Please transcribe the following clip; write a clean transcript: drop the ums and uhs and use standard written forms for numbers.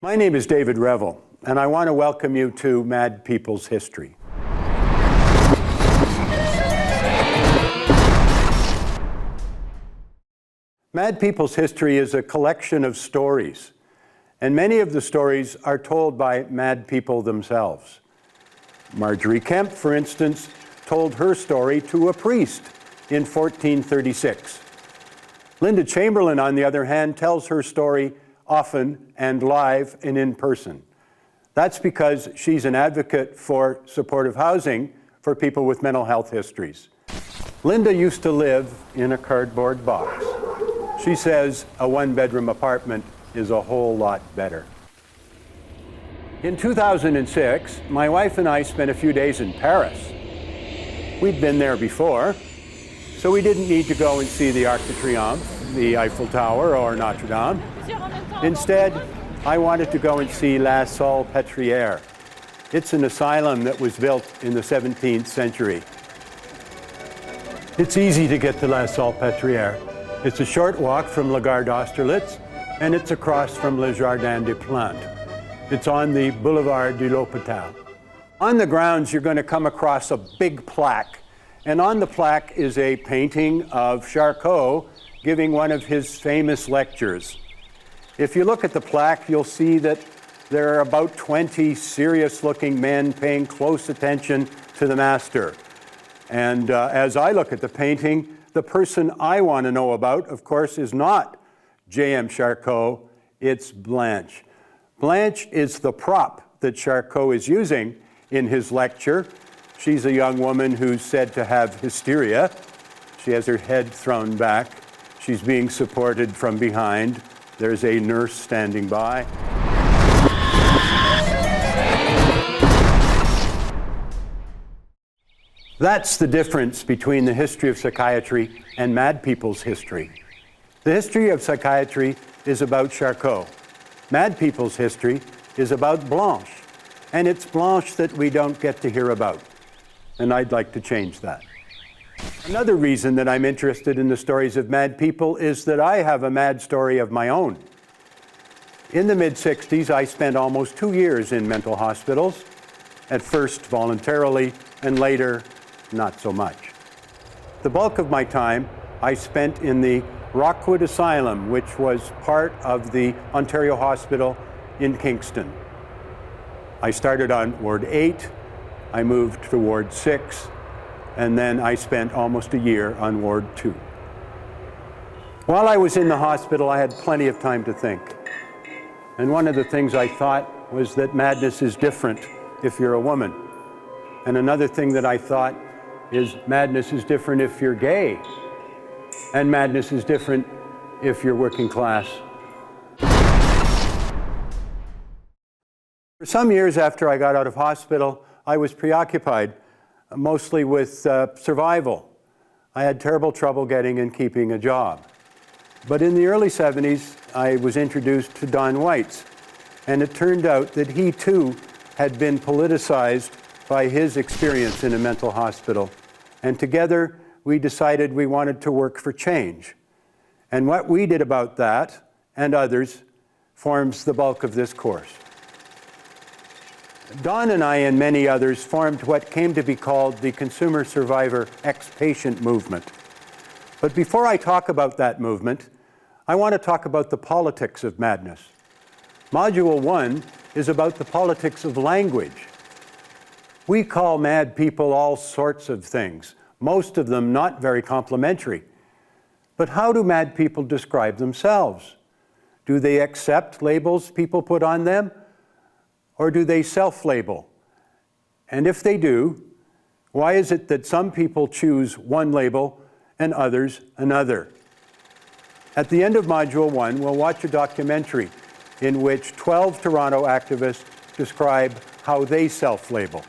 My name is David Reville, and I want to welcome you to Mad People's History. Mad People's History is a collection of stories, and many of the stories are told by mad people themselves. Marjorie Kemp, for instance, told her story to a priest in 1436. Linda Chamberlain, on the other hand, tells her story often and live and in person. That's because she's an advocate for supportive housing for people with mental health histories. Linda used to live in a cardboard box. She says a one-bedroom apartment is a whole lot better. In 2006, my wife and I spent a few days in Paris. We'd been there before, so we didn't need to go and see the Arc de Triomphe, the Eiffel Tower, or Notre Dame. Instead, I wanted to go and see La Salpêtrière. It's an asylum that was built in the 17th century. It's easy to get to La Salpêtrière. It's a short walk from La Gare d'Austerlitz, and it's across from Le Jardin des Plantes. It's on the Boulevard de l'Hôpital. On the grounds, you're going to come across a big plaque, and on the plaque is a painting of Charcot giving one of his famous lectures. If you look at the plaque, you'll see that there are about 20 serious-looking men paying close attention to the master. And as I look at the painting, the person I want to know about, of course, is not J.M. Charcot, it's Blanche. Blanche is the prop that Charcot is using in his lecture. She's a young woman who's said to have hysteria. She has her head thrown back. She's being supported from behind. There's a nurse standing by. That's the difference between the history of psychiatry and mad people's history. The history of psychiatry is about Charcot. Mad people's history is about Blanche. And it's Blanche that we don't get to hear about. And I'd like to change that. Another reason that I'm interested in the stories of mad people is that I have a mad story of my own. In the mid-60s, I spent almost 2 years in mental hospitals, at first voluntarily, and later, not so much. The bulk of my time I spent in the Rockwood Asylum, which was part of the Ontario Hospital in Kingston. I started on Ward 8, I moved to Ward 6, and then I spent almost a year on Ward 2. While I was in the hospital, I had plenty of time to think. And one of the things I thought was that madness is different if you're a woman. And another thing that I thought is madness is different if you're gay. And madness is different if you're working class. For some years after I got out of hospital, I was preoccupied, mostly with survival. I had terrible trouble getting and keeping a job. But in the early 70s, I was introduced to Don Weitz, and it turned out that he too had been politicized by his experience in a mental hospital. And together, we decided we wanted to work for change. And what we did about that, and others, forms the bulk of this course. Don and I and many others formed what came to be called the Consumer Survivor Ex-Patient Movement. But before I talk about that movement, I want to talk about the politics of madness. Module 1 is about the politics of language. We call mad people all sorts of things, most of them not very complimentary. But how do mad people describe themselves? Do they accept labels people put on them? Or do they self-label? And if they do, why is it that some people choose one label and others another? At the end of Module 1, we'll watch a documentary in which 12 Toronto activists describe how they self-label.